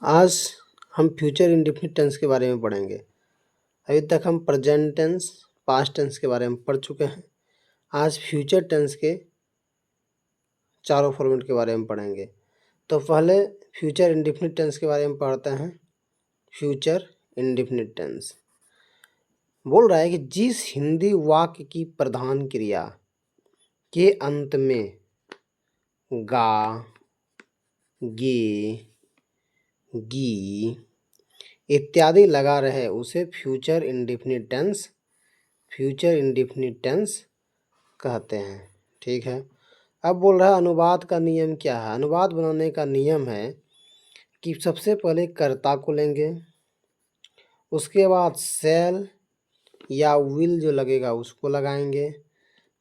आज हम future indefinite tense के बारे में पढ़ेंगे। अभी तक हम प्रेजेंट टेंस, पास्ट टेंस के बारे में पढ़ चुके हैं। आज फ्यूचर टेंस के चारों फॉर्मेट के बारे में पढ़ेंगे। तो पहले फ्यूचर इंडेफिनिट टेंस के बारे में पढ़ते हैं। फ्यूचर इंडेफिनिट टेंस बोल रहा है कि जिस हिंदी वाक्य की प्रधान क्रिया के अंत में गा, गे, गी इत्यादि लगा रहे उसे फ्यूचर इंडेफिनिट टेंस कहते हैं। ठीक है। अब बोल रहा है अनुवाद का नियम क्या है। अनुवाद बनाने का नियम है कि सबसे पहले कर्ता को लेंगे, उसके बाद शैल या विल जो लगेगा उसको लगाएंगे,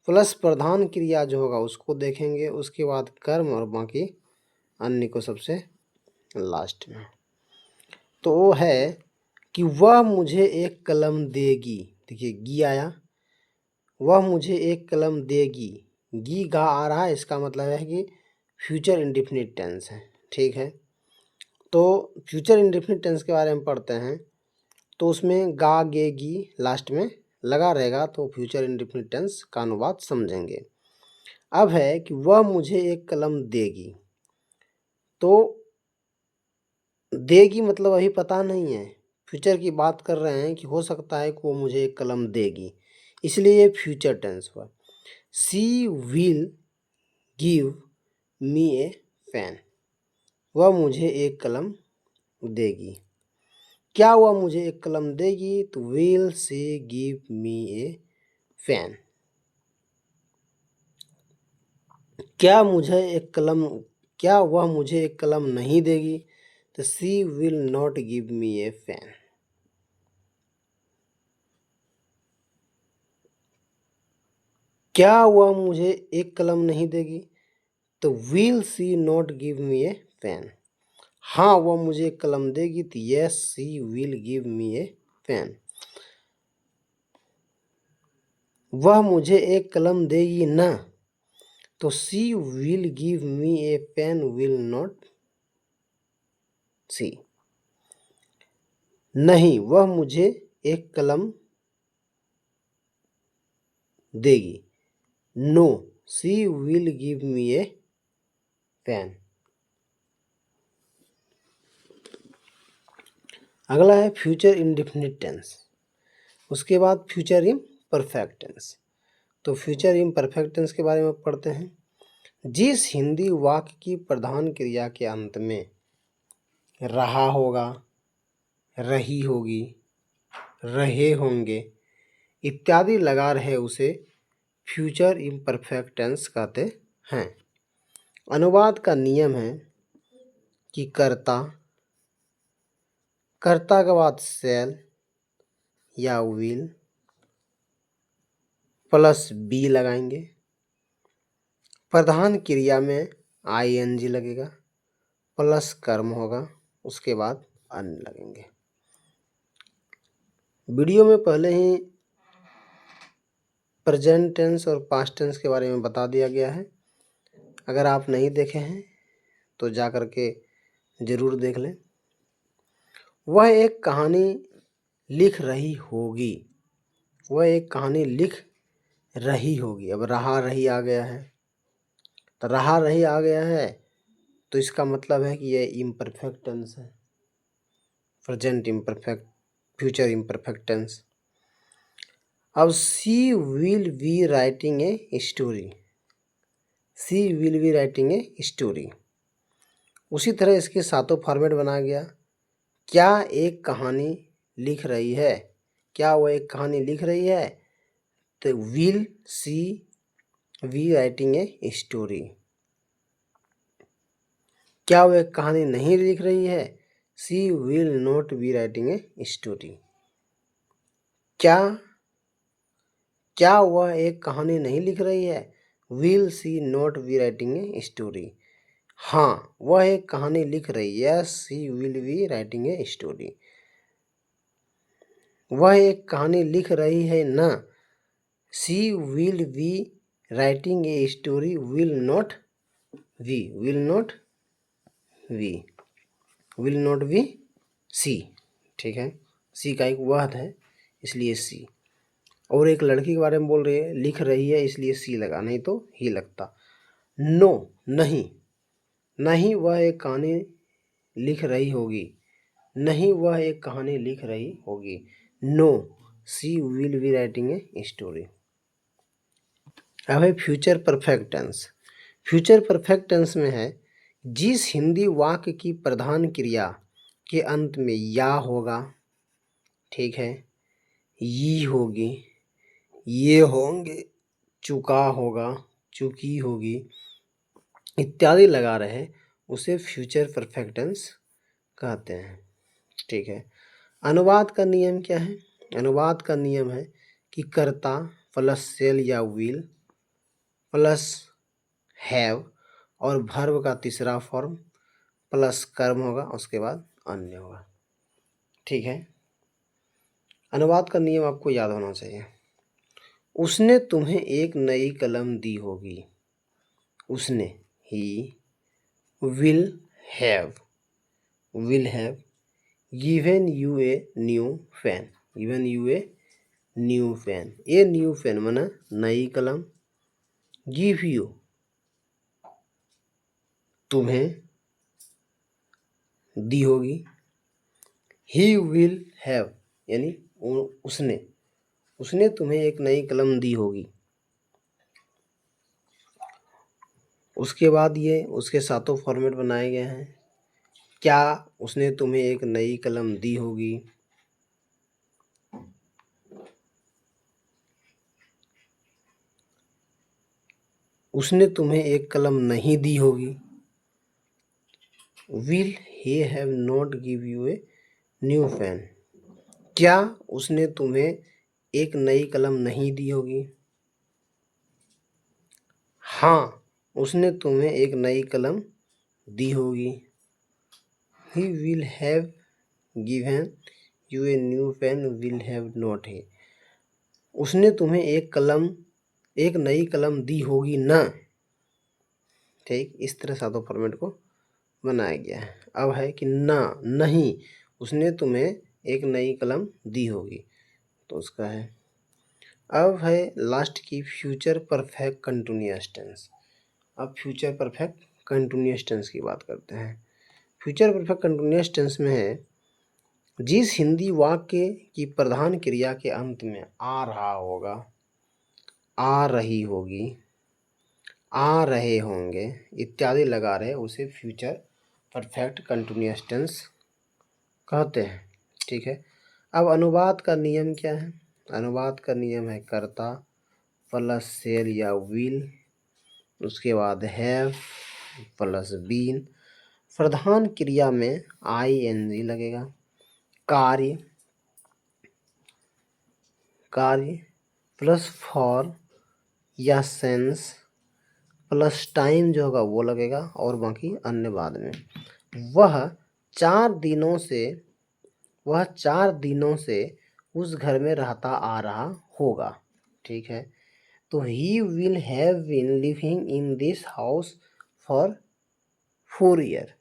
प्लस प्रधान क्रिया जो होगा उसको देखेंगे, उसके बाद कर्म और बाकी अन्य को सबसे लास्ट में। तो वो है कि वह मुझे एक कलम देगी। देखिए गी आया, वह मुझे एक कलम देगी। गी गा आ रहा है, इसका मतलब है कि फ्यूचर इंडेफिनिट टेंस है। ठीक है। तो फ्यूचर इंडेफिनिट टेंस के बारे में पढ़ते हैं। तो उसमें गा, गे, गी लास्ट में लगा रहेगा तो फ्यूचर इंडेफिनिट टेंस का अनुवाद समझेंगे। अब है कि वह मुझे एक कलम देगी। तो देगी मतलब अभी पता नहीं है, फ्यूचर की बात कर रहे हैं कि हो सकता है कि वो मुझे एक कलम देगी, इसलिए ये फ्यूचर टेंस हुआ। She will give me a pen. वह मुझे एक कलम देगी। क्या वह मुझे एक कलम देगी? तो will she give me a pen. क्या वह मुझे एक कलम नहीं देगी? तो she will not give me a pen. क्या वह मुझे एक कलम नहीं देगी? तो will she not give me a pen. हाँ वह मुझे एक कलम देगी तो yes she will give me a pen. वह मुझे एक कलम देगी ना, तो she will give me a pen will not सी। नहीं वह मुझे एक कलम देगी। No she will give me a pen. अगला है फ्यूचर इंडेफिनिट टेंस। उसके बाद फ्यूचर इम्परफेक्ट टेंस। तो फ्यूचर इम्परफेक्ट टेंस के बारे में पढ़ते हैं। जिस हिंदी वाक्य की प्रधान क्रिया के अंत में रहा होगा, रही होगी, रहे होंगे इत्यादि लगा रहे उसे फ्यूचर इम्परफेक्ट टेंस कहते हैं। अनुवाद का नियम है कि कर्ता के बाद शैल या विल प्लस बी लगाएंगे, प्रधान क्रिया में आईएनजी लगेगा, प्लस कर्म होगा, उसके बाद अन्य लगेंगे। वीडियो में पहले ही प्रेजेंट टेंस और पास्ट टेंस के बारे में बता दिया गया है। अगर आप नहीं देखे हैं तो जा कर के ज़रूर देख लें। वह एक कहानी लिख रही होगी। वह एक कहानी लिख रही होगी। अब रहा रही आ गया है, तो रहा रही आ गया है तो इसका मतलब है कि यह इम्परफेक्ट टेंस है, present imperfect, future imperfect tense. अब she will be writing a story. She will be writing a story. उसी तरह इसके सातों फॉर्मेट बनाया गया। क्या एक कहानी लिख रही है? क्या वह एक कहानी लिख रही है? तो will she be writing a story. क्या वह एक कहानी नहीं लिख रही है? She will not be writing a story. क्या वह एक कहानी नहीं लिख रही है? Will she not be writing a story. हाँ वह एक कहानी लिख रही है। She will be writing a story. वह एक कहानी लिख रही है ना, she will be writing a story will not be. Will not B C, ठीक है, सी का एक वर्ड है इसलिए सी। और एक लड़की के बारे में बोल रही है, लिख रही है इसलिए सी लगा, नहीं तो ही लगता। नो, नहीं, नहीं वह एक कहानी लिख रही होगी, नहीं वह एक कहानी लिख रही होगी। No, she will be writing a story. अब है future perfect tense. Future perfect tense में है जिस हिंदी वाक्य की प्रधान क्रिया के अंत में या होगा, ठीक है, ये होगी, ये होंगे, चुका होगा, चुकी होगी इत्यादि लगा रहे, उसे फ्यूचर परफेक्ट टेंस कहते हैं, ठीक है। अनुवाद का नियम क्या है? अनुवाद का नियम है कि कर्ता प्लस सेल या विल प्लस हैव और वर्ब का तीसरा फॉर्म प्लस कर्म होगा, उसके बाद अन्य होगा, ठीक है। अनुवाद का नियम आपको याद होना चाहिए। उसने तुम्हें एक नई कलम दी होगी, उसने, he will have given you a new pen, given you a new pen, a new pen माना नई कलम, गिव यू तुम्हें दी होगी, ही विल हैव यानी उसने तुम्हें एक नई कलम दी होगी। उसके बाद ये उसके सातों फॉर्मेट बनाए गए हैं। क्या उसने तुम्हें एक नई कलम दी होगी, उसने तुम्हें एक कलम नहीं दी होगी, will he have not give you a new pen, क्या उसने तुम्हें एक नई कलम नहीं दी होगी, हाँ उसने तुम्हें एक नई कलम दी होगी, he will have given you a new pen, will have not है, उसने तुम्हें एक नई कलम दी होगी ना, ठीक, इस तरह सातों फॉर्मेट को बनाया गया है। अब है कि ना, नहीं उसने तुम्हें एक नई कलम दी होगी, तो उसका है। अब है लास्ट की फ्यूचर परफेक्ट कंटिन्यूअस टेंस। अब फ्यूचर परफेक्ट कंटिन्यूअस टेंस की बात करते हैं। फ्यूचर परफेक्ट कंटिन्यूअस टेंस में है जिस हिंदी वाक्य की प्रधान क्रिया के अंत में आ रहा होगा, आ रही होगी, आ रहे होंगे इत्यादि लगा रहे, उसे फ्यूचर परफेक्ट कंटिन्यूअस टेंस कहते हैं, ठीक है। अब अनुवाद का नियम क्या है? अनुवाद का नियम है कर्ता प्लस सेल या विल, उसके बाद हैव प्लस बीन, प्रधान क्रिया में आईएनजी लगेगा, कार्य प्लस फॉर या सेंस प्लस टाइम जो होगा वो लगेगा, और बाकी अन्य बाद में। वह 4 दिनों से उस घर में रहता आ रहा होगा, ठीक है। तो he will have been living in this house for 4 year.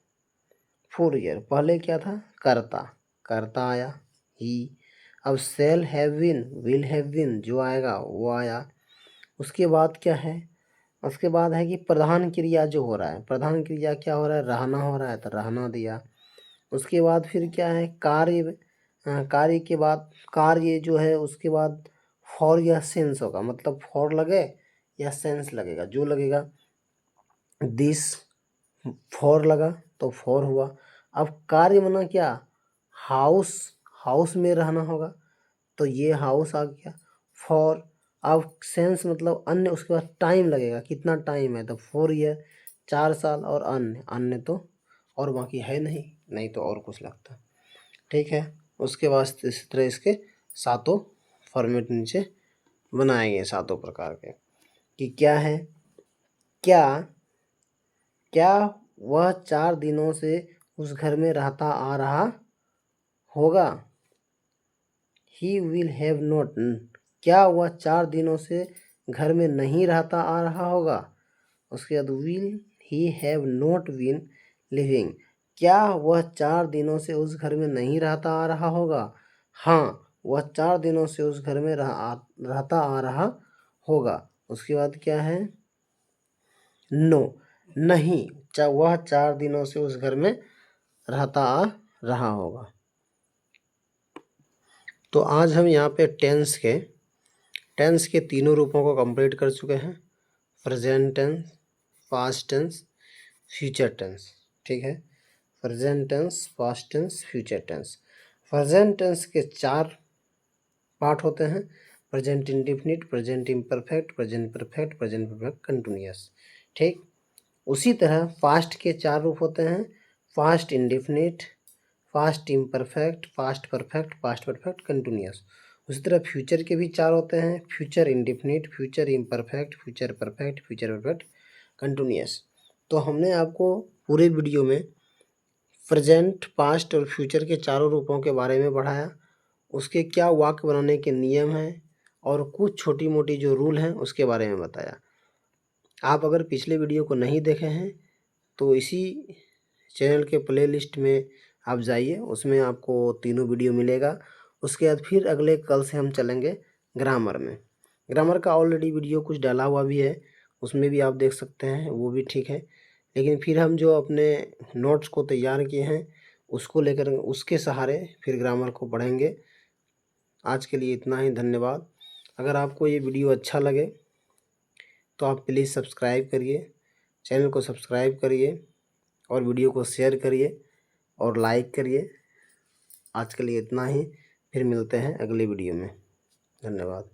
पहले क्या था? कर्ता आया ही, अब shall have been, will have been जो आएगा वो आया। उसके बाद क्या है? उसके बाद है कि प्रधान क्रिया जो हो रहा है, प्रधान क्रिया क्या हो रहा है? रहना हो रहा है तो रहना दिया। उसके बाद फिर क्या है? कार्य के बाद कार्य जो है उसके बाद फॉर या सेंस होगा, मतलब फॉर लगे या सेंस लगेगा, जो लगेगा। दिस फॉर लगा तो फॉर हुआ। अब कार्य माना क्या? हाउस में रहना होगा, तो ये हाउस आ गया फॉर। अब सेंस मतलब अन्य, उसके बाद टाइम लगेगा, कितना टाइम है? तो 4 ईयर, 4 साल, और अन्य तो और बाकी है नहीं तो और कुछ लगता, ठीक है। उसके बाद इस तरह इसके सातों फॉर्मेट नीचे बनाए गए, सातों प्रकार के, कि क्या है, क्या वह 4 दिनों से उस घर में रहता आ रहा होगा। ही विल हैव नॉट, क्या वह 4 दिनों से घर में नहीं रहता आ रहा होगा। उसके बाद will he have not been living, क्या वह 4 दिनों से उस घर में नहीं रहता आ रहा होगा? हाँ, वह 4 दिनों से उस घर में रहता आ रहा होगा। उसके बाद क्या है? नो, नहीं, वह 4 दिनों से उस घर में रहता आ रहा होगा। तो आज हम यहाँ पे टेंस के तीनों रूपों को कंप्लीट कर चुके हैं। Present tense, past tense, future tense. ठीक है, present tense, past tense, future tense. Present tense के 4 पार्ट होते हैं: present indefinite, present imperfect, present perfect, present perfect continuous. ठीक, उसी तरह पास्ट के 4 रूप होते हैं: past indefinite, past imperfect, past perfect, past perfect continuous. उसी तरह फ्यूचर के भी 4 होते हैं: future indefinite, future imperfect, future perfect, future perfect continuous. तो हमने आपको पूरे वीडियो में प्रेजेंट, पास्ट और फ्यूचर के चारों रूपों के बारे में पढ़ाया, उसके क्या वाक्य बनाने के नियम हैं और कुछ छोटी मोटी जो रूल हैं उसके बारे में बताया। आप अगर पिछले वीडियो को नहीं देखे हैं तो इसी चैनल के प्लेलिस्ट में आप जाइए, उसमें आपको तीनों वीडियो मिलेगा। उसके बाद फिर अगले कल से हम चलेंगे ग्रामर में। ग्रामर का ऑलरेडी वीडियो कुछ डाला हुआ भी है, उसमें भी आप देख सकते हैं, वो भी ठीक है। लेकिन फिर हम जो अपने नोट्स को तैयार किए हैं उसको लेकर उसके सहारे फिर ग्रामर को पढ़ेंगे। आज के लिए इतना ही, धन्यवाद। अगर आपको ये वीडियो अच्छा लगे तो आप प्लीज़ सब्सक्राइब करिए, चैनल को सब्सक्राइब करिए और वीडियो को शेयर करिए और लाइक करिए। आज के लिए इतना ही, फिर मिलते हैं अगली वीडियो में। धन्यवाद।